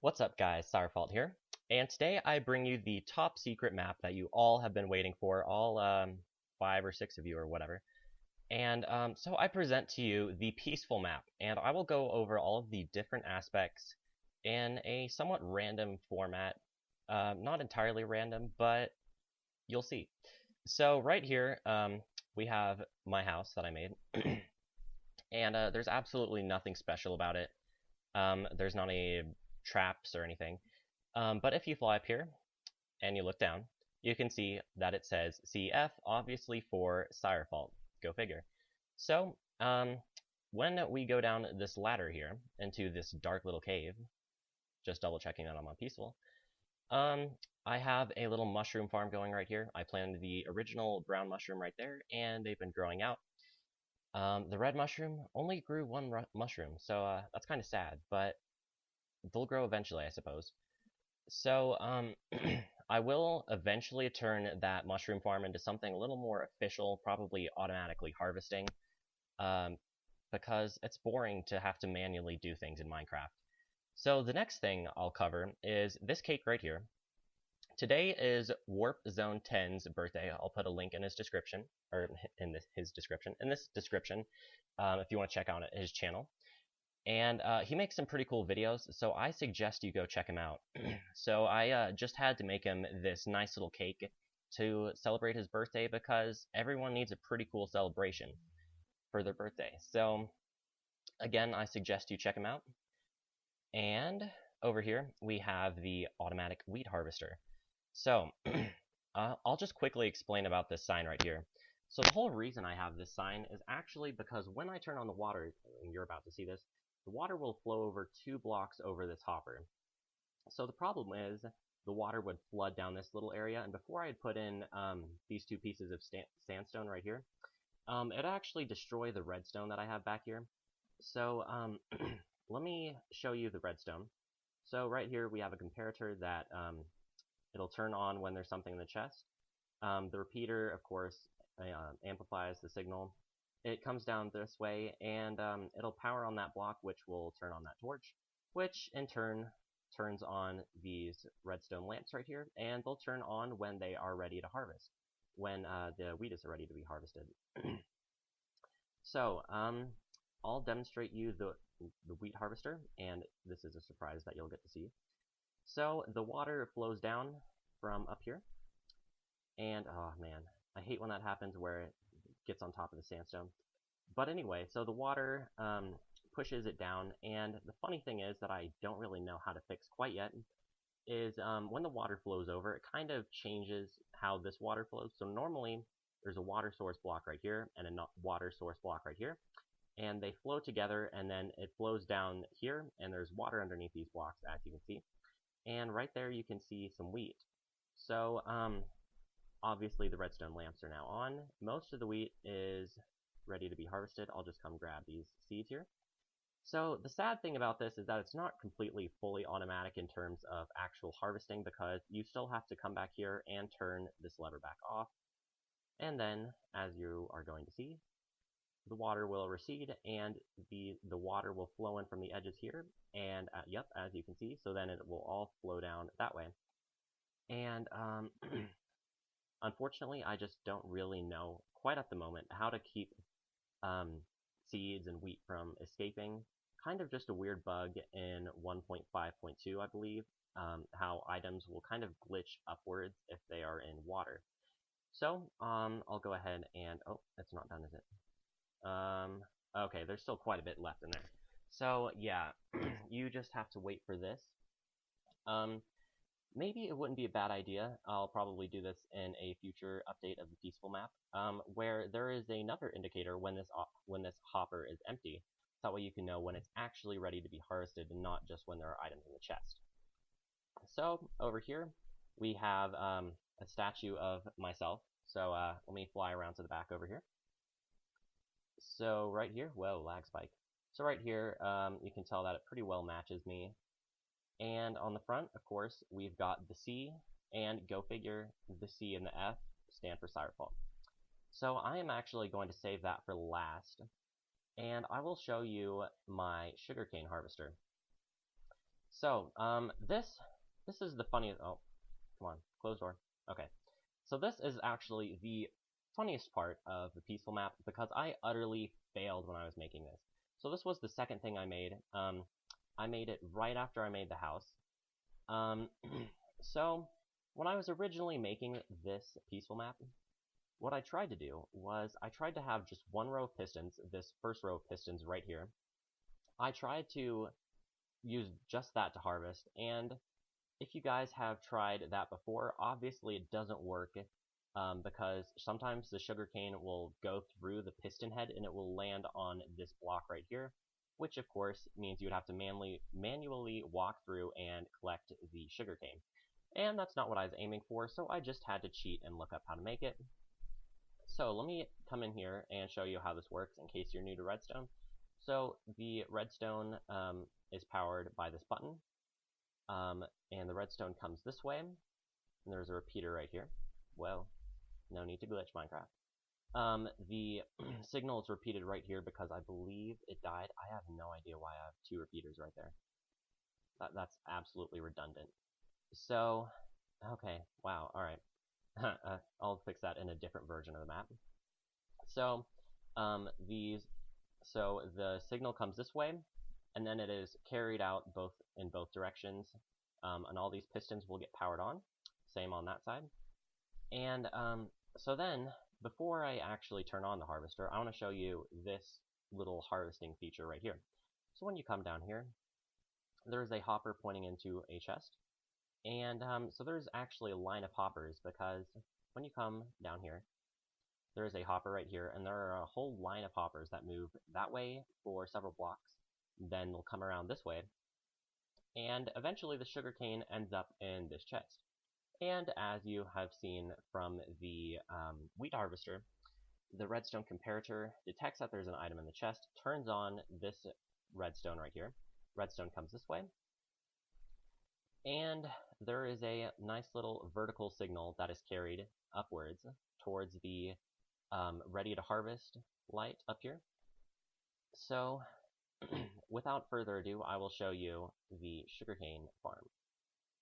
What's up guys, Sourfault here, and today I bring you the top secret map that you all have been waiting for, all 5 or 6 of you or whatever. And so I present to you the Peaceful map, and I will go over all of the different aspects in a somewhat random format. Not entirely random, but you'll see. So right here, we have my house that I made, and there's absolutely nothing special about it. There's not any traps or anything. But if you fly up here and you look down, you can see that it says CF, obviously for Sirefault. Go figure. So, when we go down this ladder here into this dark little cave, just double checking that I'm on peaceful, I have a little mushroom farm going right here. I planted the original brown mushroom right there, and they've been growing out. The red mushroom only grew one mushroom, so that's kind of sad, but they'll grow eventually, I suppose. So, I will eventually turn that mushroom farm into something a little more official, probably automatically harvesting, because it's boring to have to manually do things in Minecraft. So the next thing I'll cover is this cake right here. Today is Warp Zone 10's birthday. I'll put a link in his description, or in this description, if you want to check out his channel. And he makes some pretty cool videos, so I suggest you go check him out. So I just had to make him this nice little cake to celebrate his birthday because everyone needs a pretty cool celebration for their birthday. So again, I suggest you check him out. And over here, we have the automatic wheat harvester. So I'll just quickly explain about this sign right here. So the whole reason I have this sign is actually because when I turn on the water, and you're about to see this, the water will flow over 2 blocks over this hopper. So the problem is the water would flood down this little area, and before I had put in these 2 pieces of sandstone right here, it actually destroyed the redstone that I have back here. So let me show you the redstone. So right here we have a comparator that it'll turn on when there's something in the chest. The repeater, of course, amplifies the signal. It comes down this way, and it'll power on that block, which will turn on that torch, which in turn turns on these redstone lamps right here, and they'll turn on when they are ready to harvest, when the wheat is ready to be harvested. So, I'll demonstrate you the wheat harvester, and this is a surprise that you'll get to see. So, the water flows down from up here, and oh man, I hate when that happens where it gets on top of the sandstone. But anyway, so the water pushes it down, and the funny thing is that I don't really know how to fix quite yet, is when the water flows over, it kind of changes how this water flows. So normally, there's a water source block right here, and a water source block right here, and they flow together, and then it flows down here, and there's water underneath these blocks, as you can see. And right there, you can see some wheat. So, obviously the redstone lamps are now on. Most of the wheat is ready to be harvested. I'll just come grab these seeds here. So the sad thing about this is that it's not completely fully automatic in terms of actual harvesting, because you still have to come back here and turn this lever back off. And then, as you are going to see, the water will recede, and the water will flow in from the edges here, and yep, as you can see, so then it will all flow down that way. And unfortunately, I just don't really know quite at the moment how to keep seeds and wheat from escaping. Kind of just a weird bug in 1.5.2, I believe, how items will kind of glitch upwards if they are in water. So, I'll go ahead and, oh, it's not done, is it? Okay, there's still quite a bit left in there. So, yeah, you just have to wait for this. Maybe it wouldn't be a bad idea, I'll probably do this in a future update of the Peaceful map, where there is another indicator when this hopper is empty. That way you can know when it's actually ready to be harvested and not just when there are items in the chest. So, over here, we have a statue of myself. So, let me fly around to the back over here. So, right here, whoa, lag spike. So right here, you can tell that it pretty well matches me. And on the front, of course, we've got the C, and go figure, the C and the F stand for Sirefault. So I am actually going to save that for last, and I will show you my sugarcane harvester. So, this is the funniest. Oh, come on, close door. Okay, so this is actually the funniest part of the peaceful map because I utterly failed when I was making this. So this was the second thing I made. I made it right after I made the house. So when I was originally making this peaceful map, what I tried to do was I tried to have just one row of pistons, this first row of pistons right here. I tried to use just that to harvest, and if you guys have tried that before, obviously it doesn't work because sometimes the sugarcane will go through the piston head and it will land on this block right here, which of course means you would have to manually walk through and collect the sugarcane. And that's not what I was aiming for, so I just had to cheat and look up how to make it. So let me come in here and show you how this works in case you're new to redstone. So the redstone is powered by this button, and the redstone comes this way, and there's a repeater right here. Well, no need to glitch Minecraft. The signal is repeated right here because I believe it died. I have no idea why I have two repeaters right there. That's absolutely redundant. So, okay, wow, alright. I'll fix that in a different version of the map. So, the signal comes this way, and then it is carried out in both directions, and all these pistons will get powered on. Same on that side. And so then, before I actually turn on the harvester, I want to show you this little harvesting feature right here. So when you come down here, there's a hopper pointing into a chest. And so there's actually a line of hoppers because when you come down here, there is a hopper right here, and there are a whole line of hoppers that move that way for several blocks. Then they'll come around this way, and eventually the sugarcane ends up in this chest. And as you have seen from the wheat harvester, the redstone comparator detects that there's an item in the chest, turns on this redstone right here. Redstone comes this way, and there is a nice little vertical signal that is carried upwards towards the ready to harvest light up here. So without further ado, I will show you the sugarcane farm.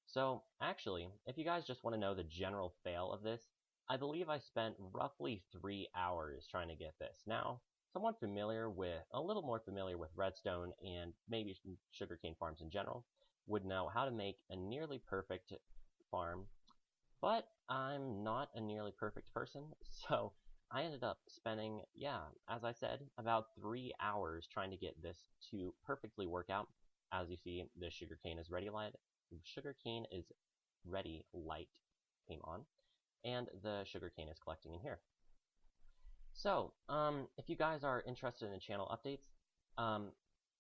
So actually, if you guys just want to know the general fail of this, I believe I spent roughly 3 hours trying to get this. Now, someone a little more familiar with redstone and maybe sugarcane farms in general would know how to make a nearly perfect farm, but I'm not a nearly perfect person, so I ended up spending, as I said, about 3 hours trying to get this to perfectly work out. As you see, the sugarcane is ready light. Sugarcane is ready light came on, and the sugarcane is collecting in here. So, if you guys are interested in channel updates,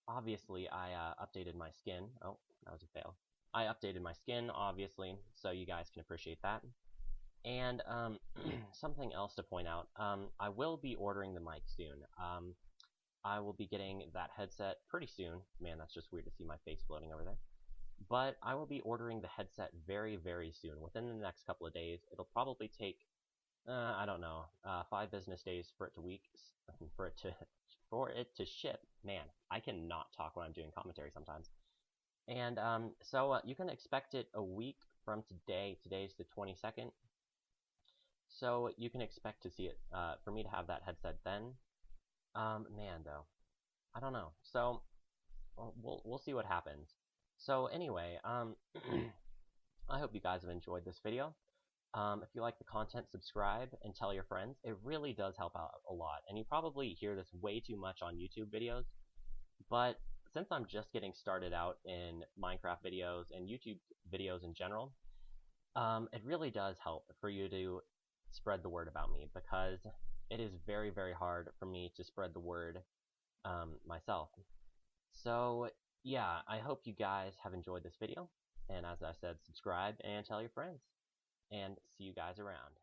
obviously I updated my skin. Oh, that was a fail. I updated my skin, obviously, so you guys can appreciate that. And something else to point out, I will be ordering the mic soon. I will be getting that headset pretty soon. Man, that's just weird to see my face floating over there. But I will be ordering the headset very, very soon. Within the next couple of days. It'll probably take, I don't know, 5 business days for it to ship. Man, I cannot talk when I'm doing commentary sometimes. And so you can expect it a week from today. Today's the 22nd. So you can expect to see it, for me to have that headset then. Man, though, I don't know. So we'll see what happens. So anyway, I hope you guys have enjoyed this video. If you like the content, subscribe and tell your friends. It really does help out a lot. And you probably hear this way too much on YouTube videos, but since I'm just getting started out in Minecraft videos and YouTube videos in general, it really does help for you to spread the word about me, because it is very, very hard for me to spread the word myself. So yeah, I hope you guys have enjoyed this video, and as I said, subscribe and tell your friends, and see you guys around.